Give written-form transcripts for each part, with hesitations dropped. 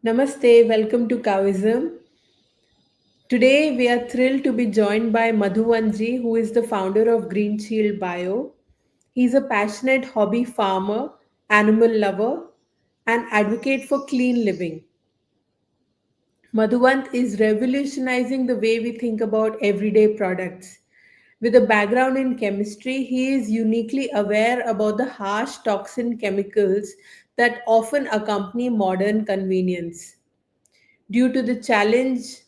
Namaste, welcome to Cowism. Today we are thrilled to be joined by Madhuvanth, who is the founder of GreenShield Bio. He's a passionate hobby farmer, animal lover, and advocate for clean living. Madhuvanth is revolutionizing the way we think about everyday products. With a background in chemistry, he is uniquely aware about the harsh toxin chemicals that often accompany modern convenience. Due to the challenge,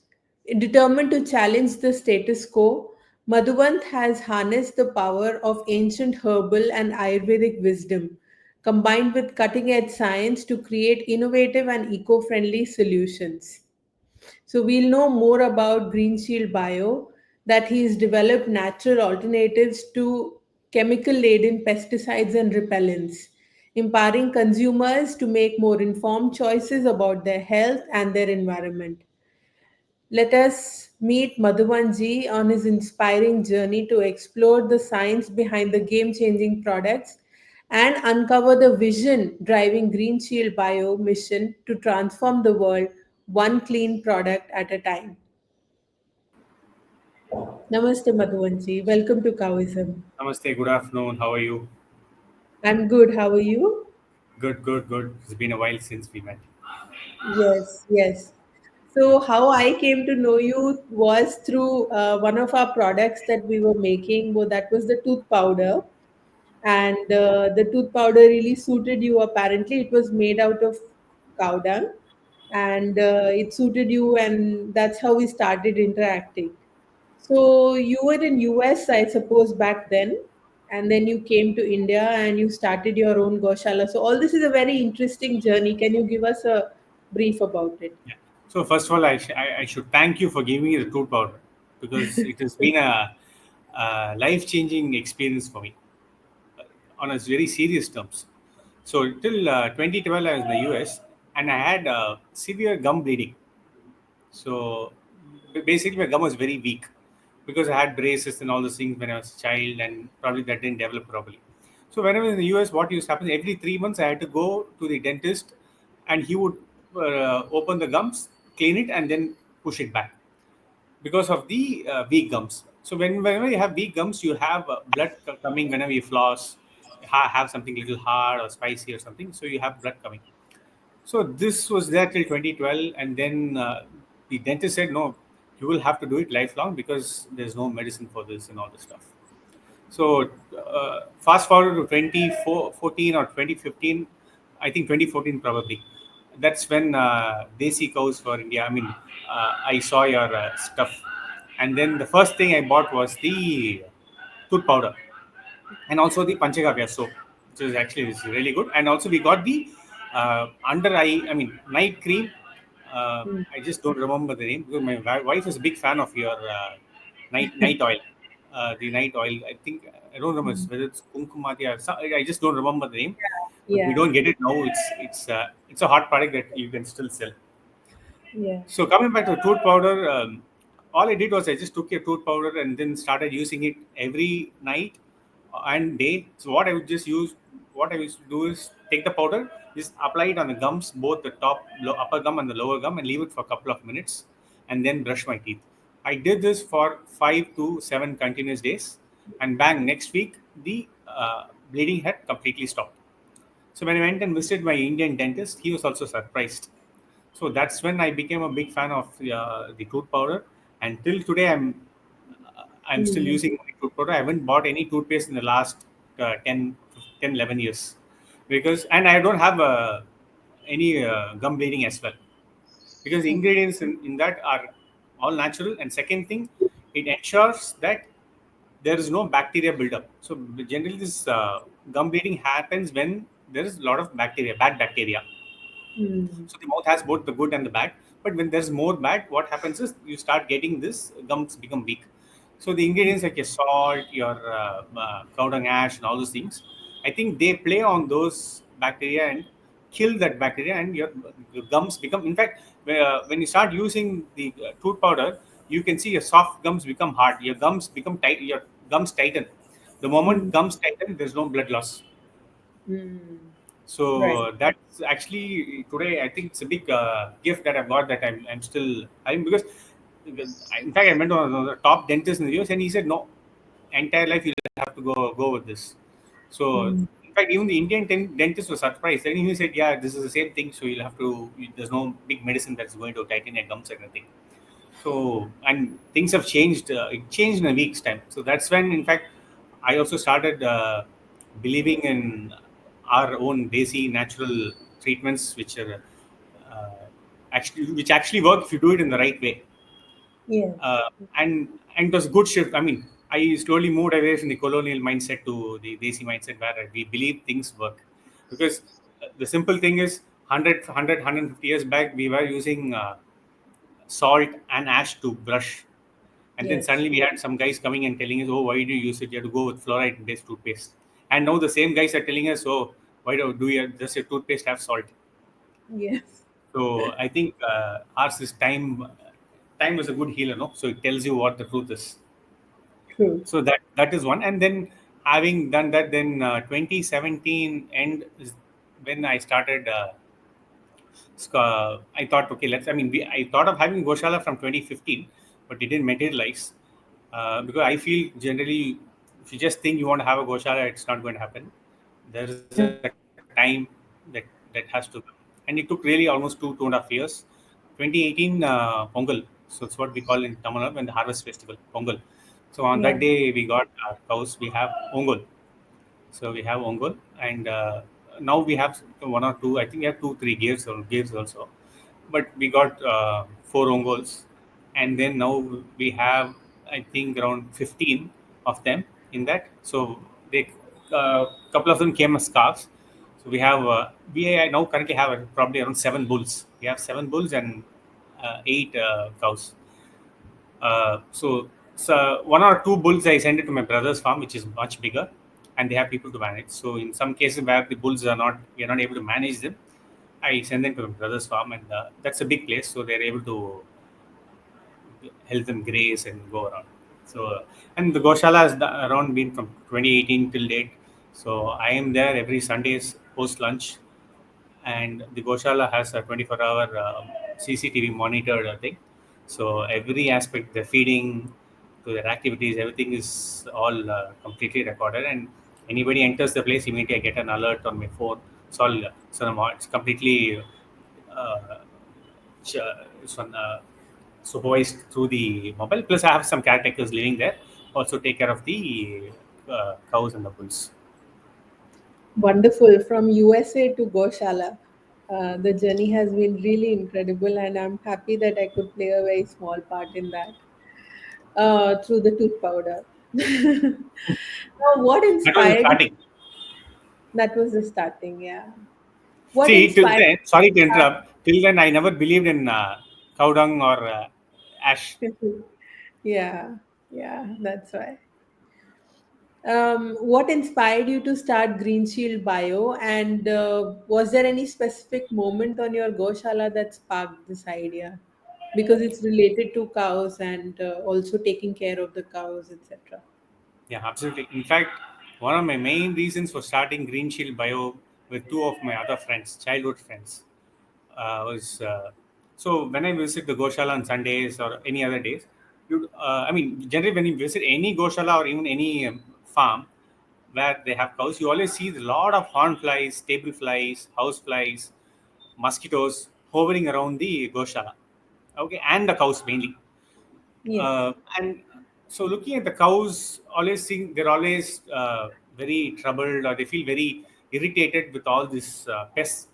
determined to challenge the status quo, Madhuvant has harnessed the power of ancient herbal and Ayurvedic wisdom, combined with cutting edge science to create innovative and eco friendly solutions. So, we'll know more about GreenShield Bio, that he has developed natural alternatives to chemical laden pesticides and repellents, empowering consumers to make more informed choices about their health and their environment. Let us meet Madhuvanji on his inspiring journey to explore the science behind the game changing products and uncover the vision driving Green Shield Bio mission to transform the world one clean product at a time. Namaste, Madhuvanji. Welcome to Cowism. Namaste, good afternoon. How are you? I'm good. How are you? Good, good, good. It's been a while since we met. Yes, yes. So, how I came to know you was through one of our products that we were making. Well, that was the tooth powder, and the tooth powder really suited you. Apparently, it was made out of cow dung, and it suited you, and that's how we started interacting. So, you were in US, I suppose, back then, and then you came to India and you started your own goshala. So, all this is a very interesting journey. Can you give us a brief about it? Yeah. So first of all, I should thank you for giving me the tooth powder because it has been a life-changing experience for me on a very serious terms. So till 2012, I was in the US and I had severe gum bleeding. So basically, my gum was very weak because I had braces and all those things when I was a child, and probably that didn't develop properly. So when I was in the US, what used to happen every 3 months, I had to go to the dentist, and he would open the gums, clean it, and then push it back because of the weak gums. So whenever you have weak gums, you have blood coming whenever you floss, have something little hard or spicy or something. So you have blood coming. So this was there till 2012, and then the dentist said, "No, you will have to do it lifelong because there's no medicine for this and all this stuff." So fast forward to 2014 or 2015, I think 2014 probably. That's when Desi cows for India. I mean, I saw your stuff, and then the first thing I bought was the tooth powder and also the Panchagavya soap, which is actually is really good. And also we got the under eye, I mean night cream. Hmm. I just don't remember the name because my wife is a big fan of your night oil. The night oil, I think I don't remember Hmm. whether it's Kumkumati or I just don't remember the name. But we Yeah, don't get it now. It's a hot product that you can still sell. yeah. So coming back to tooth powder, all I did was I just took a tooth powder and then started using it every night and day. So what I used to do is take the powder, just apply it on the gums, both the upper gum and the lower gum, and leave it for a couple of minutes, and then brush my teeth. I did this for 5 to 7 continuous days, and bang, next week the bleeding had completely stopped. So when I went and visited my Indian dentist, he was also surprised. So that's when I became a big fan of the tooth powder. And till today, I'm still Hmm. using my tooth powder. I haven't bought any toothpaste in the last 10, 11 years. And I don't have any gum bleeding as well. Because the ingredients in that are all natural. And second thing, it ensures that there is no bacteria buildup. So generally, this gum bleeding happens when there is a lot of bacteria, bad bacteria. Hmm. So the mouth has both the good and the bad. But when there's more bad, what happens is you start getting this gums become weak. So the ingredients like your salt, your cow dung ash, and all those things, I think they play on those bacteria and kill that bacteria, and your gums become. In fact, when you start using the tooth powder, you can see your soft gums become hard. Your gums become tight. Your gums tighten. The moment Hmm. gums tighten, there's no blood loss. Hmm. Right. So that's actually today. I think it's a big gift that I've got that I'm still having because in fact I went to one of the top dentists in the US and he said no, entire life you'll have to go with this. So Mm. in fact even the Indian dentist was surprised and he said yeah this is the same thing so you'll have to there's no big medicine that's going to tighten your gums or anything. So and things have changed. It changed in a week's time. So that's when, in fact, I also started believing in our own desi natural treatments, uh, which actually work if you do it in the right way. Yes. Uh, and it was a good shift. I mean, I slowly moved away from the colonial mindset to the desi mindset where we believe things work. Because the simple thing is 150 years back, we were using salt and ash to brush. And then Yes. suddenly we had some guys coming and telling us, oh, why do you use it? You have to go with fluoride-based toothpaste. And now the same guys are telling us, oh, why do you does your toothpaste have salt? Yes. So I think ours is time. Time is a good healer, no? So it tells you what the truth is. True. So that is one. And then having done that, then 2017 end is when I started. I thought, okay, I thought of having Goshala from 2015, but it didn't materialize because I feel generally, if you just think you want to have a Goshala, it's not going to happen. There is a time that has to come. And it took really almost 2.5 years. 2018 Pongal, so it's what we call in Tamil Nadu when the harvest festival, Pongal. So on that Yeah. day, we got cows, we have Ongol. So we have Ongol, and now we have one or two. I think we have two, three gears also. But we got four Ongols, and then now we have I think around 15 of them in that. So they couple of them came as calves. So we now currently have probably around 7 bulls. We have 7 bulls and 8 cows. So one or two bulls I send it to my brother's farm, which is much bigger, and they have people to manage. So in some cases where the bulls are not, we are not able to manage them, I send them to my brother's farm, and that's a big place, so they're able to help them graze and go around. So and the Goshala has around been from 2018 till date. So I am there every Sundays post lunch and the Goshala has a 24-hour CCTV monitored thing. So every aspect, the feeding to their activities, everything is all completely recorded. And anybody enters the place, immediately I get an alert on my phone. It's completely uh, it's supervised through the mobile. Plus, I have some caretakers living there. Also, take care of the cows and the bulls. Wonderful. From USA to Goshala. The journey has been really incredible, and I'm happy that I could play a very small part in that through the tooth powder. Now, what That was the inspired you? starting. That was the starting, yeah. What See, till inspired then, sorry to interrupt, till then I never believed in cow dung or ash. you? Yeah, yeah, that's why. What inspired you to start GreenShield Bio, and was there any specific moment on your Goshala that sparked this idea? Because it's related to cows and also taking care of the cows, etc. Yeah, absolutely. In fact, one of my main reasons for starting Green Shield Bio with two of my other friends, childhood friends, was so when I visit the Goshala on Sundays or any other days, generally when you visit any Goshala or even any farm where they have cows, you always see a lot of horn flies, table flies, house flies, mosquitoes hovering around the Goshala. Okay, and the cows mainly. Yes. And so looking at the cows, always seeing they're always very troubled or they feel very irritated with all this pests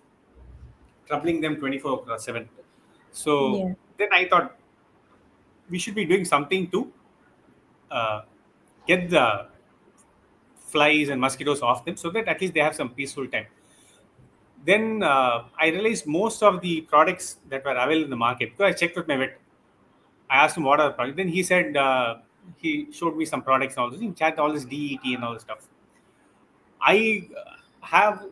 troubling them 24/7. So Yeah. then I thought we should be doing something to uh, get the flies and mosquitoes off them so that at least they have some peaceful time. Then I realized most of the products that were available in the market. So I checked with my vet. I asked him what are the products. Then he said he showed me some products and all this. He chat all this DET and all this stuff. I have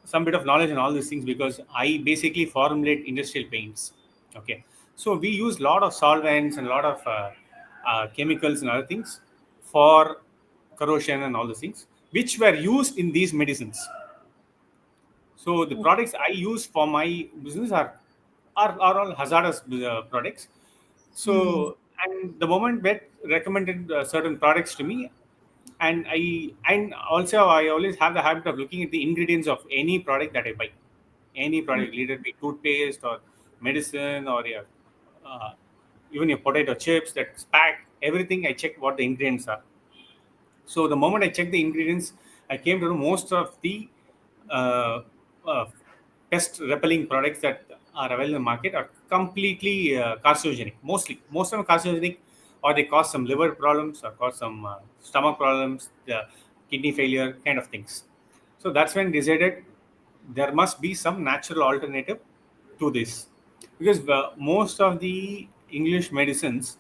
some bit of knowledge in all these things because I basically formulate industrial paints. Okay, so we use a lot of solvents and a lot of chemicals and other things for corrosion and all those things, which were used in these medicines. So the products I use for my business are all hazardous products. Mm. So, and the moment vet recommended certain products to me, and also I always have the habit of looking at the ingredients of any product that I buy, any product, either it be toothpaste or medicine or your, uh, even your potato chips that's packed, everything I check what the ingredients are. So the moment I checked the ingredients, I came to know most of the uh, uh, pest repelling products that are available in the market are completely carcinogenic. Most of them are carcinogenic, or they cause some liver problems, or cause some stomach problems, kidney failure, kind of things. So that's when decided there must be some natural alternative to this, because most of the English medicines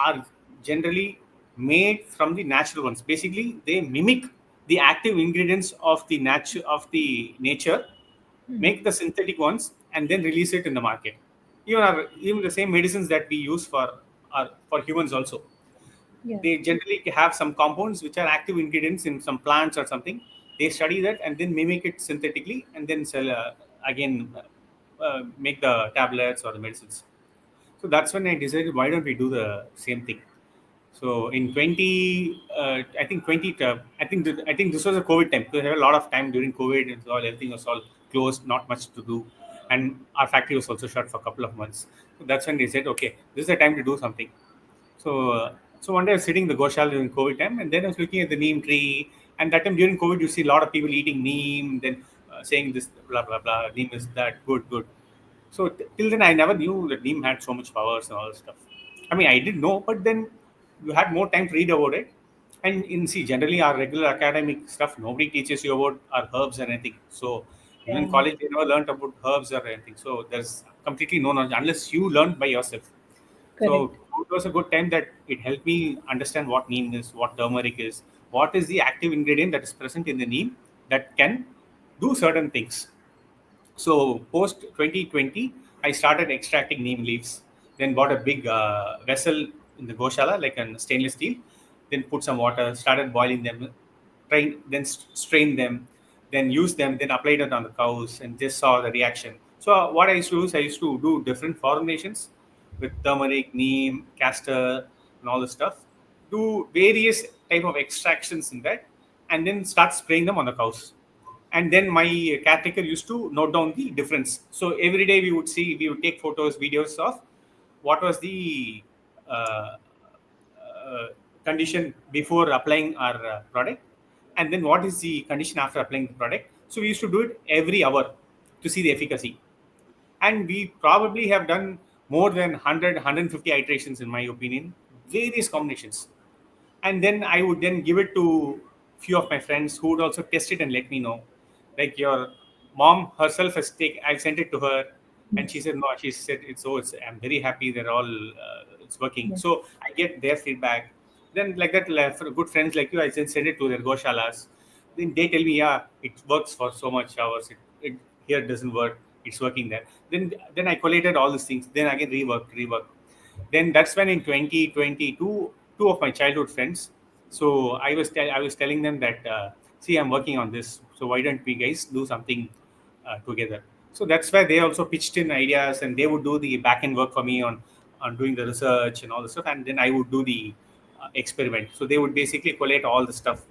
are generally made from the natural ones. Basically, they mimic the active ingredients of the nature, make the synthetic ones, and then release it in the market. Even the same medicines that we use for humans also, Yeah. they generally have some compounds which are active ingredients in some plants or something. They study that and then mimic it synthetically, and then sell again, make the tablets or the medicines. So that's when I decided, why don't we do the same thing? So in 20, I think 20, I think this was a COVID time, because I had a lot of time during COVID, and all everything was all closed, not much to do, and our factory was also shut for a couple of months. So that's when they said, okay, this is the time to do something. So one day I was sitting in the goshala during COVID time, and then I was looking at the neem tree. And that time during COVID, you see a lot of people eating neem, then saying this blah blah blah. Neem is that good, good. So till then, I never knew that neem had so much powers and all this stuff. I mean, I did know, but then you had more time to read about it. And in see, generally our regular academic stuff, nobody teaches you about our herbs or anything. So even Yeah. in college, they never learned about herbs or anything. So there's completely no knowledge unless you learn by yourself. So Correct. it was a good time that it helped me understand what neem is, what turmeric is, what is the active ingredient that is present in the neem that can do certain things. So post 2020, I started extracting neem leaves. Then bought a big vessel in the goshala, like a stainless steel. Then put some water, started boiling them, then strain them, then use them, then applied it on the cows, and just saw the reaction. So what I used to do is I used to do different formulations with turmeric, neem, castor, and all the stuff. Do various type of extractions in that, and then start spraying them on the cows. And then my caretaker used to note down the difference. So every day we would take photos, videos of what was the uh, condition before applying our product, and then what is the condition after applying the product. So we used to do it every hour to see the efficacy, and we probably have done more than 100 iterations, in my opinion, various combinations. And then I would then give it to few of my friends who would also test it and let me know. Like your mom herself has take, I've sent it to her, and she said no. She said it's. I'm very happy. They're all it's working. Yeah. So I get their feedback. Then like that, for good friends like you, I then send it to their goshalas. Then they tell me, yeah, it works for so much hours. It here it doesn't work. It's working there. Then I collated all these things. Then again rework. Then that's when in 2022, two of my childhood friends. So I was telling them that see, I'm working on this. So why don't we guys do something together? So that's where they also pitched in ideas, and they would do the back end work for me on doing the research and all the stuff, and then I would do the experiment. So they would basically collate all the stuff.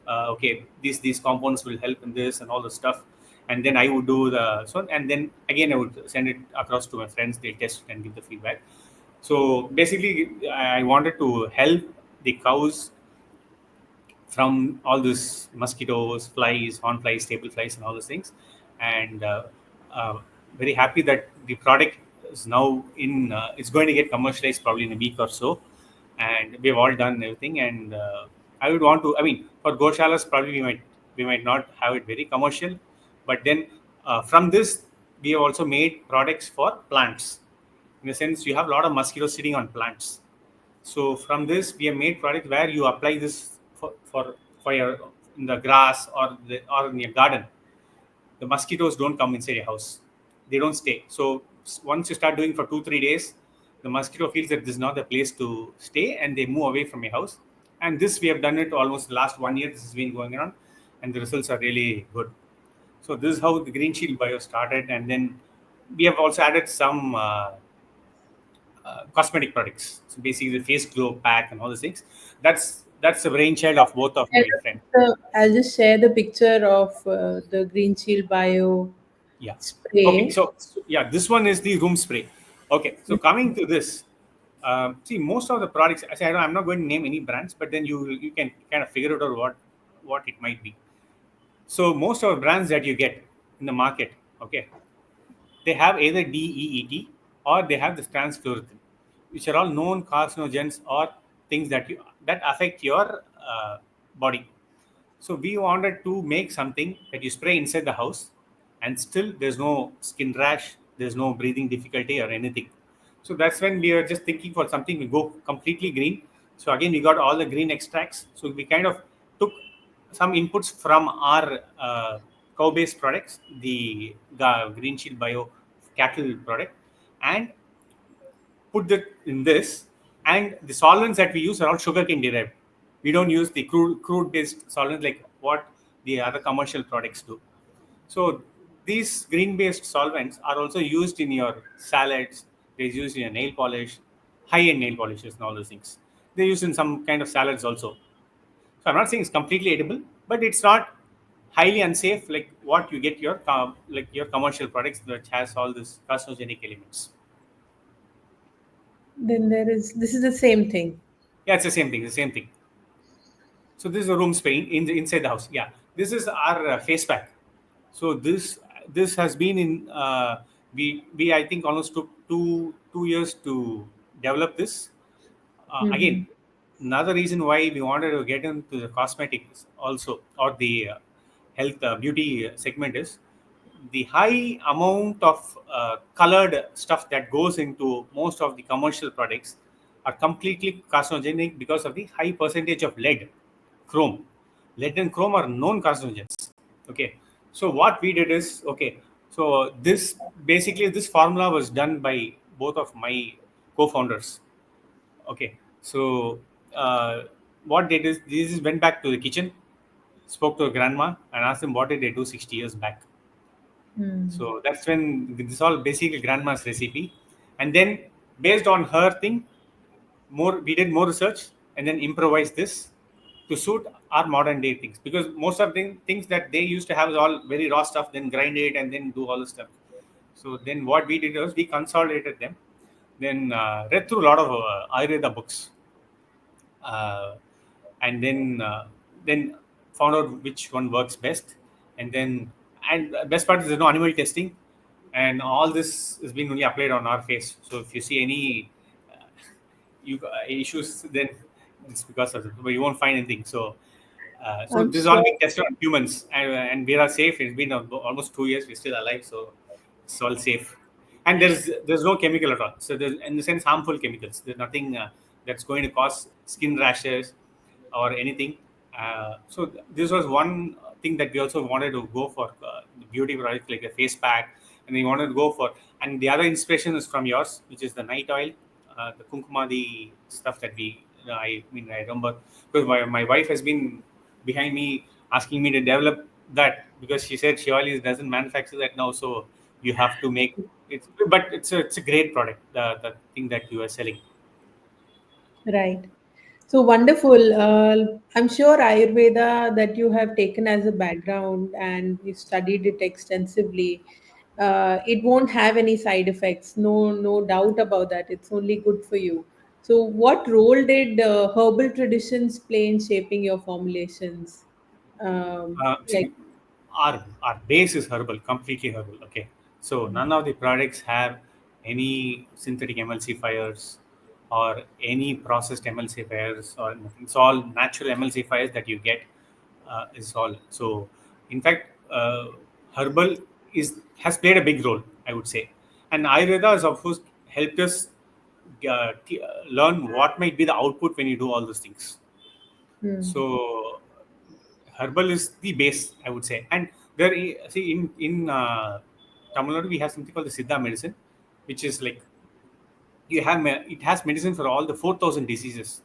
Okay, these compounds will help in this and all the stuff, and then I would do the so, and then again I would send it across to my friends. They test and give the feedback. So basically, I wanted to help the cows from all these mosquitoes, flies, horn flies, staple flies, and all those things. And uh, very happy that the product is now in. It's going to get commercialized probably in a week or so, and we've all done everything. And I would want to. I mean, for goshalas, probably we might not have it very commercial, but then from this we have also made products for plants. In the sense, you have a lot of mosquitoes sitting on plants. So from this, we have made product where you apply this for your in the grass or in your garden. The mosquitoes don't come inside your house; they don't stay. So once you start doing for 2 3 days, the mosquito feels that this is not the place to stay, and they move away from your house. And this we have done it almost the last 1 year. This has been going on, and the results are really good. So this is how the Green Shield Bio started, and then we have also added some cosmetic products. So basically, the face glow pack and all these things. That's the brainchild of both of my friends. I'll just share the picture of the Green Shield Bio Yeah. Okay. spray. So yeah, this one is the room spray. Okay. So coming to this, see most of the products. I say I'm not going to name any brands, but then you can kind of figure out what it might be. So most of the brands that you get in the market, okay, they have either DEET or they have the transfluorethan, which are all known carcinogens or things that affect your body. So we wanted to make something that you spray inside the house, and still there's no skin rash, there's no breathing difficulty or anything. So that's when we were just thinking for something we go completely green. So again, we got all the green extracts. So we kind of took some inputs from our cow-based products, the Green Shield Bio cattle product, and put that in this. And the solvents that we use are all sugarcane derived. We don't use the crude based solvents like what the other commercial products do. So these green based solvents are also used in your salads. They're used in your nail polish, high end nail polishes and all those things. They're used in some kind of salads also. So I'm not saying it's completely edible, but it's not highly unsafe like what you get your like your commercial products which has all these carcinogenic elements. Then there is, this is the same thing. Yeah, it's the same thing. The same thing. So this is a room spray inside the house. Yeah, this is our face pack. So this has been in we I think almost took two years to develop this. Again, Hmm. another reason why we wanted to get into the cosmetics also or the health beauty segment is the high amount of colored stuff that goes into most of the commercial products are completely carcinogenic because of the high percentage of lead, chrome. Lead and chrome are known carcinogens. Okay, so what we did is okay. So this basically this formula was done by both of my co-founders. Okay, so uh, what they did is they just went back to the kitchen, spoke to a grandma, and asked them what did they do 60 years back. Hmm. So that's when this all basically grandma's recipe, and then based on her thing, more we did more research and then improvised this to suit our modern day things because most of the things that they used to have is all very raw stuff, then grind it and then do all the stuff. So then what we did was we consolidated them, then read through a lot of Ayurveda books, uh, and then found out which one works best, and then and best part is there's no animal testing, and all this is being only applied on our face. So if you see any issues, then it's because of it, but you won't find anything. So so I'm this is all sure. being tested on humans, and we are safe. It's been almost 2 years. We're still alive, so it's all safe. And there's no chemical at all. So there's in the sense harmful chemicals. There's nothing that's going to cause skin rashes or anything. This was one thing that we also wanted to go for the beauty product like a face pack, and we wanted to go for. And the other inspiration is from yours, which is the night oil, the kunkuma, the stuff that we. I mean, I remember because my wife has been behind me asking me to develop that because she said she always doesn't manufacture that now, so you have to make it. But it's a great product. The thing that you are selling. Right. So wonderful. I'm sure Ayurveda that you have taken as a background and you studied it extensively. It won't have any side effects. No, no doubt about that. It's only good for you. So, what role did herbal traditions play in shaping your formulations? Like, See, our base is herbal, completely herbal. Okay, so none of the products have any synthetic emulsifiers or any processed emulsifiers or nothing. It's all natural emulsifiers that you get. Is all. So, in fact, herbal is has played a big role, I would say, and Ayurveda has of course helped us learn what might be the output when you do all those things. hmm, So herbal is the base, I would say. And see in Tamil Nadu we have something called the Siddha medicine, which is like it has medicine for all the 4,000 diseases.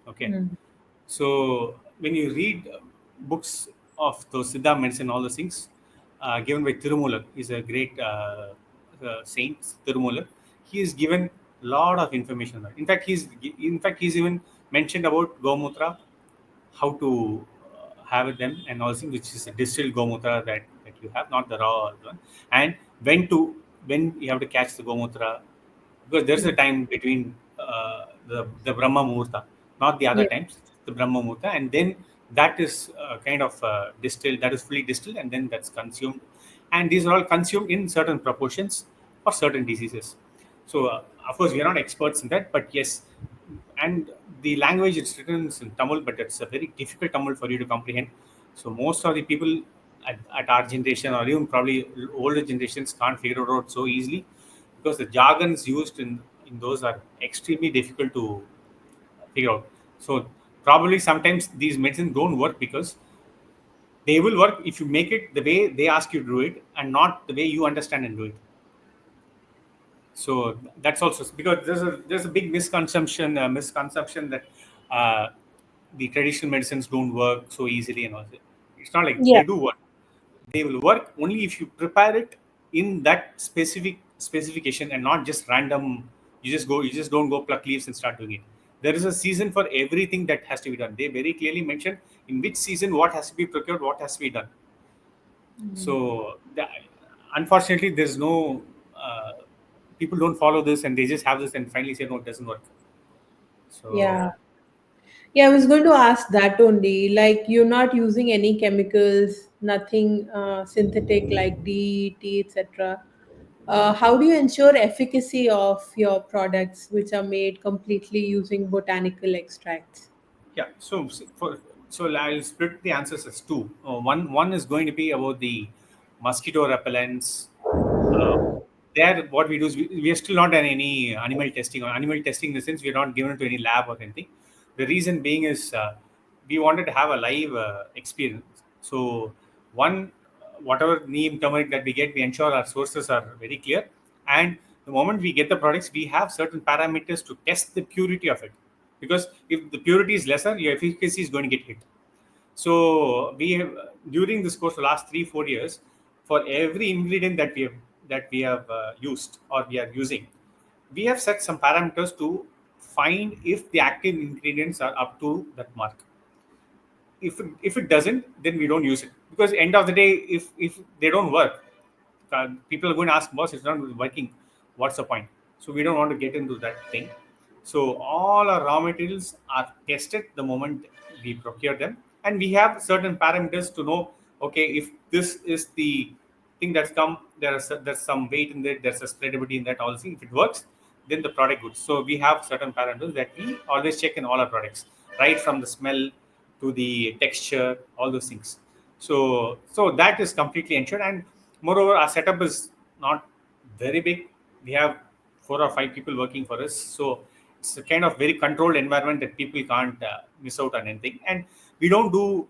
Okay, hmm, so when you read books of those Siddha medicine, all those things, given by Tirumular. He's a great saint, Tirumular. He is given a lot of information on that. In fact, he's even mentioned about Gomutra, how to have them, and also which is a distilled Gomutra that you have, not the raw one, and when to when you have to catch the Gomutra, because there's a time between the Brahma Muhurta, not the other Yeah. times, the Brahma Muhurta, and then that is kind of distilled, that is fully distilled, and then that's consumed. And these are all consumed in certain proportions for certain diseases. So, of course, we are not experts in that, but yes, and the language it's written is in Tamil, but it's a very difficult Tamil for you to comprehend. So, most of the people at our generation, or even probably older generations, can't figure it out so easily because the jargons used in those are extremely difficult to figure out. So probably sometimes these medicines don't work because they will work if you make it the way they ask you to do it and not the way you understand and do it. So that's also because there's a big misconception that uh, the traditional medicines don't work so easily and all that. It's not like Yeah. they do work. They will work only if you prepare it in that specific specification and not just random. You just don't go pluck leaves and start doing it. There is a season for everything that has to be done. They very clearly mention in which season what has to be procured, what has to be done. So unfortunately there's no uh, people don't follow this and they just have this and finally say no, it doesn't work. So Yeah. Yeah, I was going to ask that only. Like, you're not using any chemicals, nothing synthetic like DET, etc. How do you ensure efficacy of your products, which are made completely using botanical extracts? yeah, so I'll split the answers as two. One is going to be about the mosquito repellents. Uh, there, what we do is we are still not done any animal testing or animal testing in the sense we are not given it to any lab or anything. The reason being is we wanted to have a live experience. So one, whatever neem turmeric that we get, we ensure our sources are very clear. And the moment we get the products, we have certain parameters to test the purity of it. Because if the purity is lesser, your efficacy is going to get hit. So we have during this course, the last 3 4 years, for every ingredient that we have used or we are using, we have set some parameters to find if the active ingredients are up to that mark. If it doesn't, then we don't use it because end of the day, if they don't work, people are going to ask, boss, it's not working, what's the point? So we don't want to get into that thing. So all our raw materials are tested the moment we procure them, and we have certain parameters to know, okay, if this is the thing that's come, there's some weight in it, there's a spreadability in that also. If it works, then the product good. So we have certain parameters that we always check in all our products, right from the smell to the texture, all those things. So that is completely ensured, and moreover, our setup is not very big. We have 4 or 5 people working for us, so it's a kind of very controlled environment that people can't miss out on anything. And we don't do.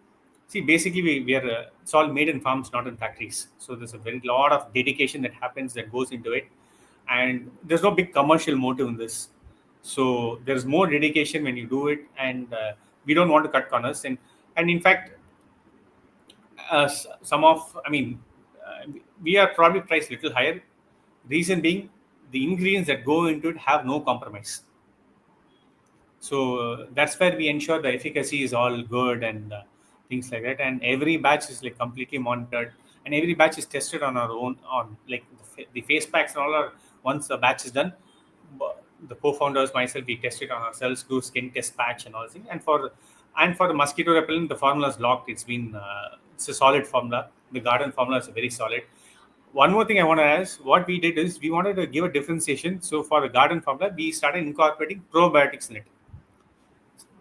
See, basically, we are it's all made in farms, not in factories. So there's a very lot of dedication that happens that goes into it, and there's no big commercial motive in this. So there's more dedication when you do it, and we don't want to cut corners. And in fact, some of I mean, we are probably priced little higher. Reason being, the ingredients that go into it have no compromise. So that's where we ensure the efficacy is all good and things like that. And every batch is like completely monitored, and every batch is tested on our own. On like the face packs and all are once the batch is done. b- The co-founders, myself, we test it on ourselves, do skin test patch and all things. And for the mosquito repellent, the formula is locked. It's a solid formula. The garden formula is very solid. One more thing I want to ask, what we did is we wanted to give a differentiation. So for the garden formula, we started incorporating probiotics in it,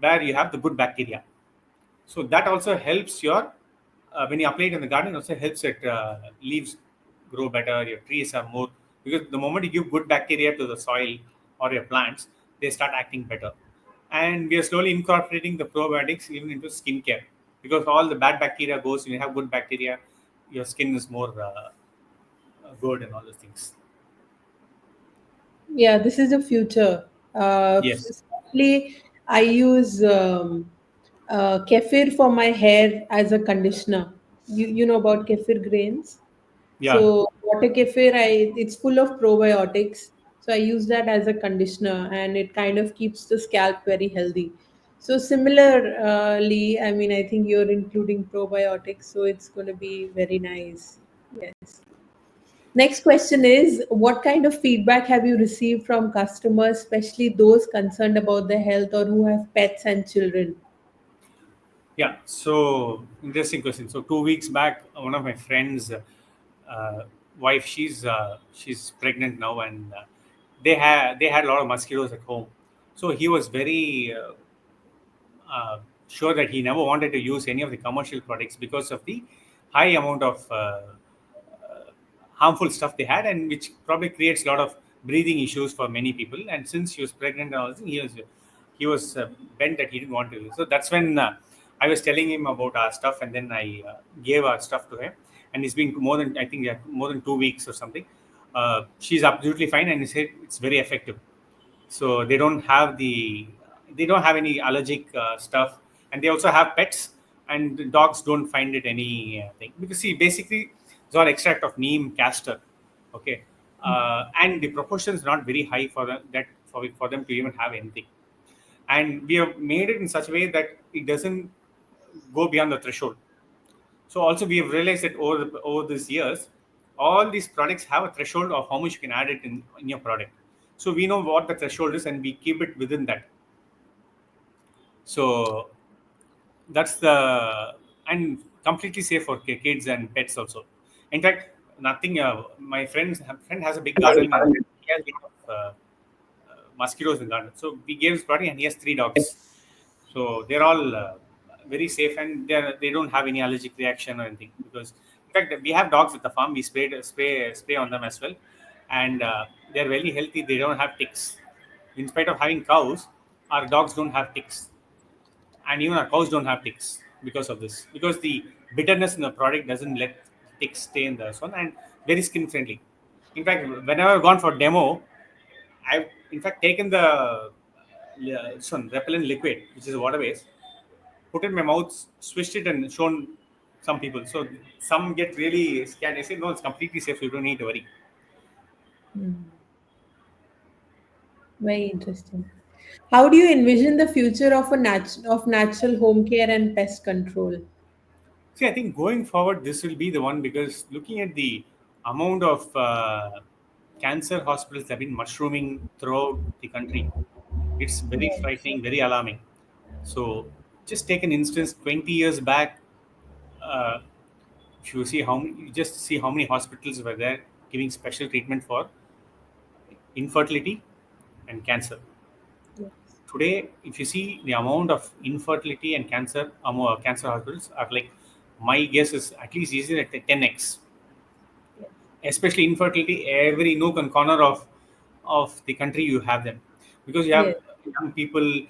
where you have the good bacteria. So that also helps your when you apply it in the garden, also helps it leaves grow better. Your trees are more, because the moment you give good bacteria to the soil or your plants, they start acting better. And we are slowly incorporating the probiotics even into skincare, because all the bad bacteria goes when you have good bacteria, your skin is more good and all those things. Yeah, this is the future. Yes. Especially, I use kefir for my hair as a conditioner. You know about kefir grains? Yeah. So water kefir, it's full of probiotics. So I use that as a conditioner, and it kind of keeps the scalp very healthy. So similarly, I mean, I think you're including probiotics, so it's going to be very nice. Yes. Next question is, what kind of feedback have you received from customers, especially those concerned about their health or who have pets and children? Yeah, so interesting question. So 2 weeks back, one of my friends' uh, wife, she's pregnant now, and they had a lot of mosquitoes at home. So he was very sure that he never wanted to use any of the commercial products because of the high amount of harmful stuff they had, and which probably creates a lot of breathing issues for many people. And since she was pregnant and all this, he was bent that he didn't want to use. So that's when I was telling him about our stuff, and then I gave our stuff to him. And it's been more than, I think, yeah, more than 2 weeks or something. She's absolutely fine, and he said it's very effective. So they don't have any allergic stuff, and they also have pets, and the dogs don't find it any thing, because see, basically it's all extract of neem castor. Okay. And the proportion is not very high for them, for them to even have anything. And we have made it in such a way that it doesn't go beyond the threshold. So also we have realized that over these years, all these products have a threshold of how much you can add it in your product. So we know what the threshold is, and we keep it within that. So that's the, and completely safe for kids and pets also. In fact, nothing. My friend has a big garden, and he has a lot of mosquitoes in the garden. So we gave his product, and he has 3 dogs. So they're all very safe, and they don't have any allergic reaction or anything, because in fact we have dogs at the farm. We spray on them as well, and they're very healthy. They don't have ticks. In spite of having cows, our dogs don't have ticks, and even our cows don't have ticks because of this. Because the bitterness in the product doesn't let ticks stay in the sun, and very skin friendly. In fact, whenever I've gone for demo, I've in fact taken the repellent liquid, which is water based, put it in my mouth, swished it, and shown some people. So some get really scared. I say, no, it's completely safe, so you don't need to worry. Hmm. Very interesting. How do you envision the future of of natural home care and pest control? See, I think going forward, this will be the one, because looking at the amount of cancer hospitals that have been mushrooming throughout the country, it's very Yes. frightening, very alarming. So, just take an instance, 20 years back, uh, if you see you just see how many hospitals were there giving special treatment for infertility and cancer. Yes. Today, if you see the amount of infertility and cancer hospitals are like, my guess is at least easier at 10x. Yes. Especially infertility, every nook and corner of the country you have them, because you have Yes. young people,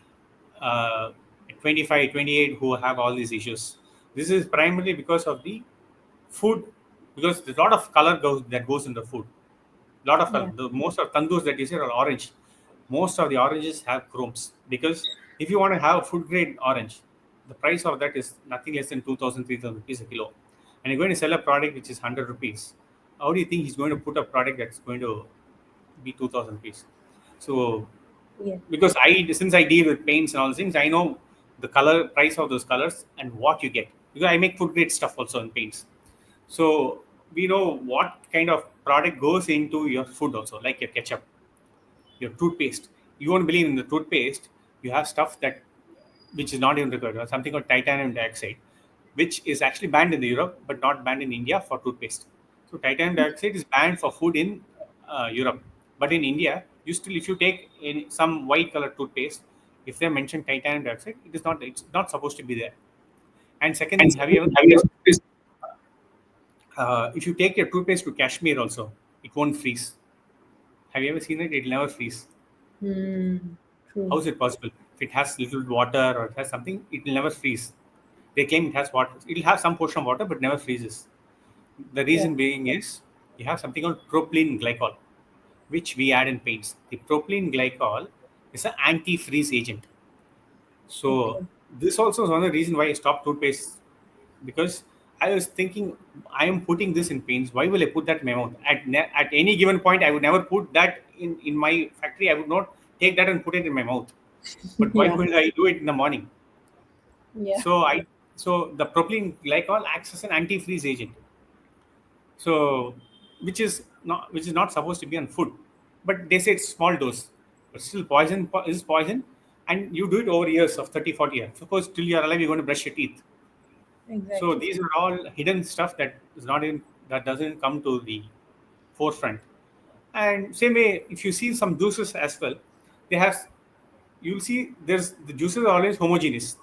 uh, 25, 28, who have all these issues. This is primarily because of the food, because there's a lot of color that goes in the food. Lot of color. Yeah. The most of tandoors that you see are orange. Most of the oranges have chromes, because if you want to have food grade orange, the price of that is nothing less than 2,000, 3,000 rupees a kilo. And you're going to sell a product which is 100 rupees. How do you think he's going to put a product that's going to be 2,000 rupees? So, Yeah. because since I deal with paints and all these things, I know the color price of those colors and what you get, because I make food grade stuff also in paints. So we know what kind of product goes into your food also, like your ketchup, your toothpaste. You won't believe, in the toothpaste, you have stuff that which is not even required, something called titanium dioxide, which is actually banned in the Europe but not banned in India for toothpaste. So titanium dioxide is banned for food in Europe, but in India, you still, if you take some white color toothpaste, if they mention titanium dioxide, it's not supposed to be there. And second And thing, have you ever secondly, have you noticed, ever noticed? if you take your toothpaste to Kashmir also, it won't freeze. Have you ever seen it? It'll never freeze. Hmm. How True. is it possible? If it has little water or it has something, it will never freeze. They claim it has water. It'll have some portion of water, but never freezes. The Yeah. reason being is you have something called propylene glycol, which we add in paints. The propylene glycol is an anti-freeze agent. So Okay. this also is one of the reason why I stopped toothpaste, because I was thinking, I am putting this in paints. Why will I put that in my mouth? At any given point, I would never put that in my factory. I would not take that and put it in my mouth. But why Yeah. will I do it in the morning? Yeah. So the propylene glycol acts as an antifreeze agent. So which is not supposed to be on food, but they say it's small dose, but still poison is poison, and you do it over years of 30, 40 years. Suppose till you're alive, you're going to brush your teeth. So Exactly. these are all hidden stuff that doesn't come to the forefront. And same way, if you see some juices as well, they have you'll see there's the juices are always homogeneous.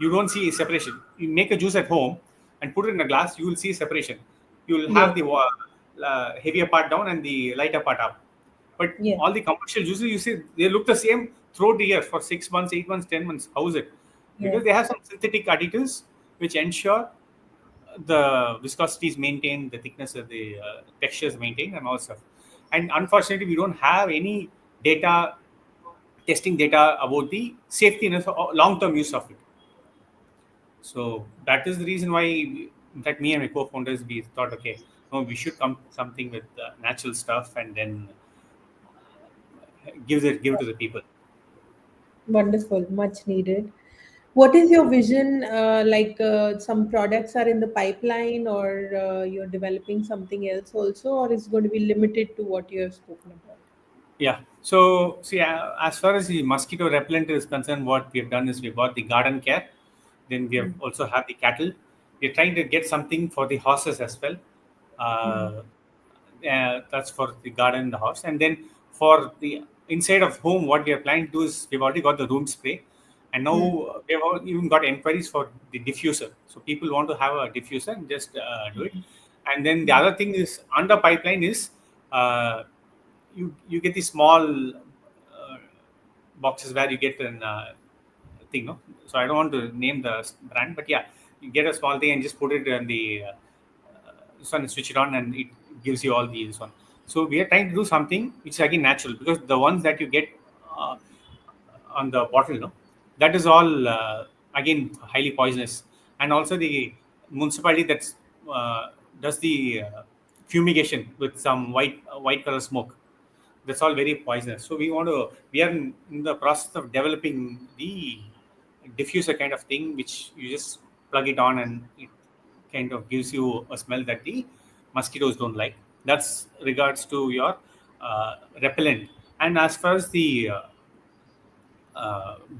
You don't see a separation. You make a juice at home and put it in a glass, you will see separation. You will have Yes. the heavier part down and the lighter part up. But Yes. all the commercial juices, you see, they look the same throughout the year for 6 months, 8 months, 10 months. How is it? Because Yes. they have some synthetic additives which ensure the viscosity is maintained, the thickness of the texture is maintained, and all stuff. And unfortunately, we don't have any data testing data about the safety or long-term use of it. So that is the reason why, in fact, me and my co-founders, we thought, okay, no, we should come something with natural stuff and then give it to the people. Wonderful. Much needed. What is your vision? Some products are in the pipeline, or you're developing something else also, or is going to be limited to what you have spoken about? Yeah. So, see, as far as the mosquito repellent is concerned, what we have done is we bought the garden care. Then we have Mm. also have the cattle. We're trying to get something for the horses as well. Mm. Uh, that's for the garden and the house. And then for the inside of home, what we are planning to do is we've already got the room spray. And now Mm. we have even got inquiries for the diffuser. So people want to have a diffuser and just do it. And then the other thing is under pipeline is uh, you get these small boxes where you get an thing, no? So I don't want to name the brand, but yeah, you get a small thing and just put it in the this one, switch it on, and it gives you all the this one. So we are trying to do something which is again natural, because the ones that you get uh, on the bottle, no, that is all again highly poisonous. And also the municipality that uh, does the fumigation with some white color smoke, that's all very poisonous. So we are in the process of developing the diffuser kind of thing, which you just plug it on and it kind of gives you a smell that the mosquitoes don't like. That's regards to your repellent. And as far as the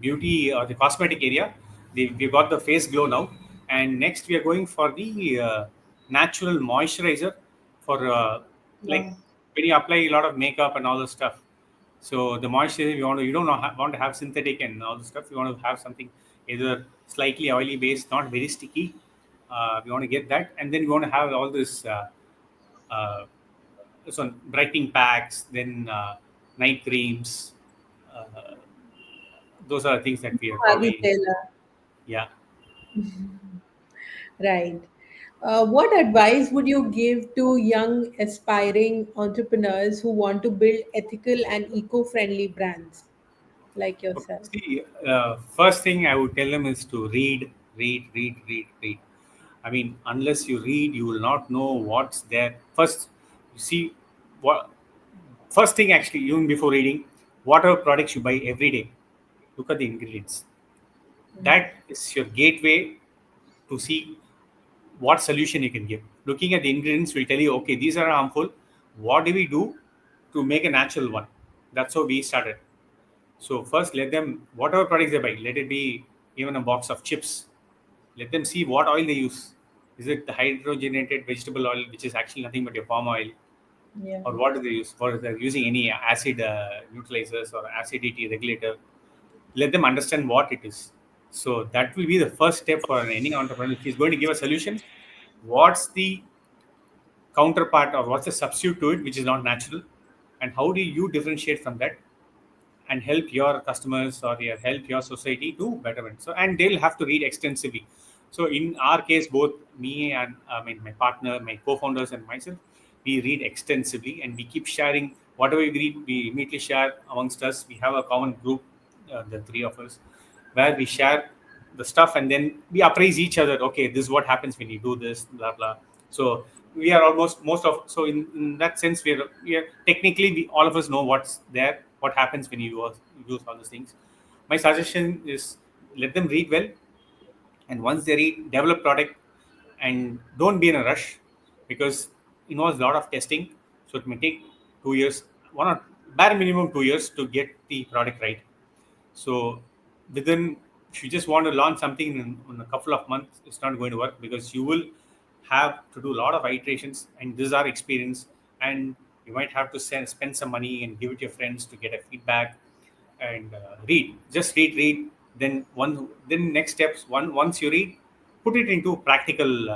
beauty or the cosmetic area, we got the face glow now. And next we are going for the natural moisturizer for like Wow. when you apply a lot of makeup and all this stuff. So the moisturizer you don't want to have synthetic and all this stuff. You want to have something either slightly oily based, not very sticky. We want to get that, and then we want to have all this uh, so brightening packs, then night creams. Uh, those are things that we are Adi probably, Tela. yeah. Right. What advice would you give to young aspiring entrepreneurs who want to build ethical and eco-friendly brands like Okay. yourself? See, first thing I would tell them is to read. I mean, unless you read, you will not know what's there. First, you see what. First thing, actually, even before reading, whatever products you buy every day, look at the ingredients. That is your gateway to see what solution you can give. Looking at the ingredients will tell you, okay, these are harmful. What do we do to make a natural one? That's how we started. So first, let them whatever products they buy, let it be even a box of chips. Let them see what oil they use. Is it the hydrogenated vegetable oil, which is actually nothing but your palm oil, Yeah. or what do they use? Or they're using any acid neutralizers or acidity regulator. Let them understand what it is. So that will be the first step for any entrepreneur. If he's going to give a solution, what's the counterpart or what's the substitute to it, which is not natural, and how do you differentiate from that and help your customers or help your society to betterment. So, and they'll have to read extensively. So in our case, both me and I mean my partner, my co-founders and myself, we read extensively and we keep sharing whatever we read. We immediately share amongst us. We have a common group, the three of us, where we share. the stuff, and then we appraise each other. Okay, this is what happens when you do this, blah blah. So we are almost most of, so in that sense we are technically, we all of us know what's there, what happens when you use all those things. My suggestion is, let them read well, and once they read, develop product, and don't be in a rush, because it involves a lot of testing. So it may take 2 years, one or bare minimum 2 years to get the product right. So within, if you just want to launch something in a couple of months, it's not going to work, because you will have to do a lot of iterations, and this is our experience. And you might have to spend some money and give it to your friends to get a feedback, and read. Just read. Then then next steps. Once you read, put it into practical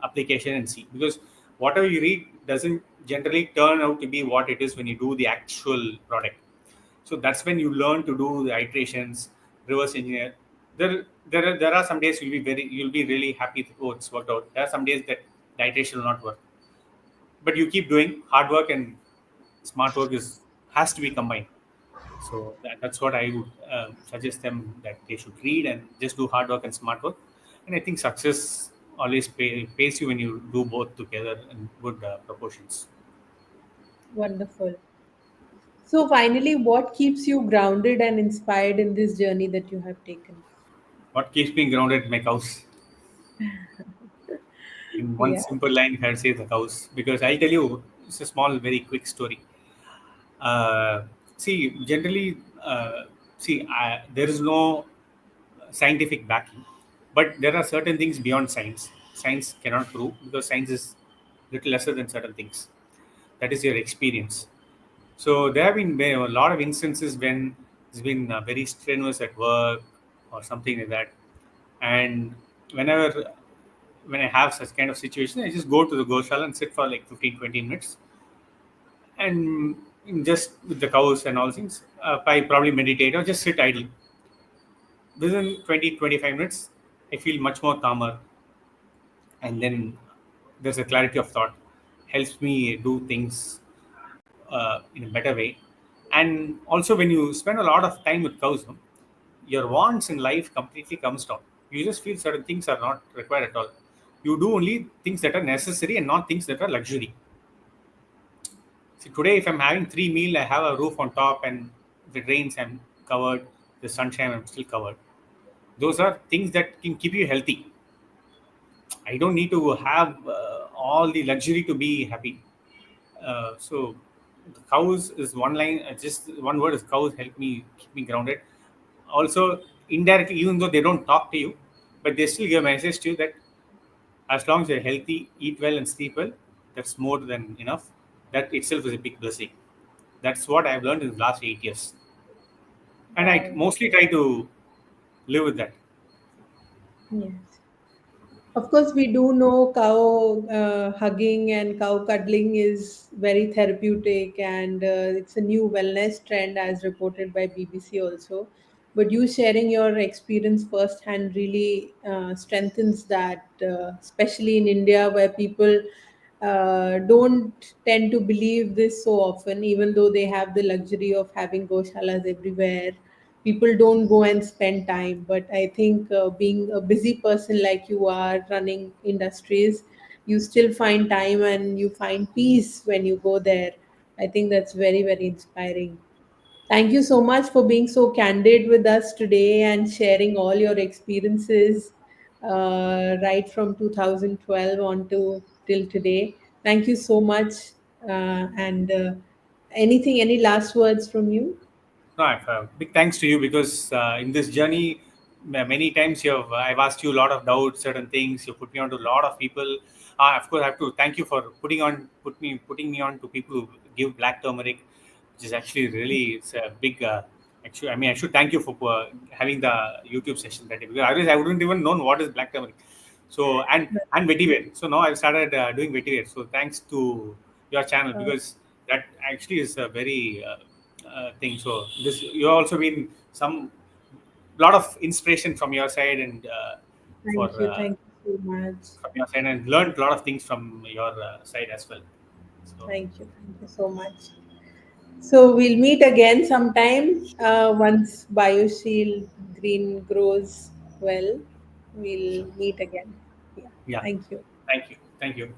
application and see, because whatever you read doesn't generally turn out to be what it is when you do the actual product. So that's when you learn to do the iterations, reverse engineer. There are some days you'll be really happy that, oh, it's worked out. There are some days that the iteration will not work, but you keep doing hard work, and smart work is has to be combined. So that's what I would suggest them, that they should read and just do hard work and smart work. And I think success always pays you when you do both together in good proportions. Wonderful. So, finally, what keeps you grounded and inspired in this journey that you have taken? What keeps me grounded? My cows. In one Yeah, simple line, if I say the cows, because I'll tell you, it's a small, very quick story. Uh, see, generally, there is no scientific backing, but there are certain things beyond science. Science cannot prove, because science is little lesser than certain things. That is your experience. So there have been a lot of instances when it's been very strenuous at work or something like that, and whenever when I have such kind of situation, I just go to the goshala and sit for like 15-20 minutes, and just with the cows and all things. I probably meditate or just sit idle. Within 20-25 minutes, I feel much more calmer, and then there's a clarity of thought, helps me do things in a better way. And also, when you spend a lot of time with cows, no, your wants in life completely comes down. You just feel certain things are not required at all. You do only things that are necessary and not things that are luxury. See, today, if I'm having three meal, I have a roof on top, and if it rains, I'm covered. The sunshine, I'm still covered. Those are things that can keep you healthy. I don't need to have all the luxury to be happy. So, the cows is one line. Just one word is cows help me keep me grounded. Also, indirectly, even though they don't talk to you, but they still give a message to you that as long as you're healthy, eat well, and sleep well, that's more than enough. That itself is a big blessing. That's what I've learned in the last 8 years, and I wow. mostly try to live with that. Yes. Of course, we do know cow hugging and cow cuddling is very therapeutic, and it's a new wellness trend as reported by BBC also. But you sharing your experience firsthand really strengthens that, especially in India where people don't tend to believe this so often, even though they have the luxury of having goshalas everywhere. People don't go and spend time, but I think being a busy person like you are running industries, you still find time and you find peace when you go there. I think that's very, very inspiring. Thank you so much for being so candid with us today and sharing all your experiences right from 2012 on to till today. Thank you so much. And any last words from you? No, big thanks to you, because in this journey, many times I've asked you a lot of doubts, certain things. You put me on to a lot of people. Of course, I have to thank you for putting me on to people who give black turmeric, which is actually really, it's a big. Actually, I mean, I should thank you for having the YouTube session that day, because otherwise I wouldn't even known what is black turmeric. So and vetiver. So now I've started doing vetiver. So thanks to your channel, Uh, because that actually is a very thing. So this, you also been some lot of inspiration from your side, and for Thank you. Thank you so much. from your side, and learned a lot of things from your side as well. So Thank you. Thank you so much. So we'll meet again sometime once BioShield Green grows. Well, Sure. we'll meet again. Yeah. Yeah. Thank you. Thank you. Thank you.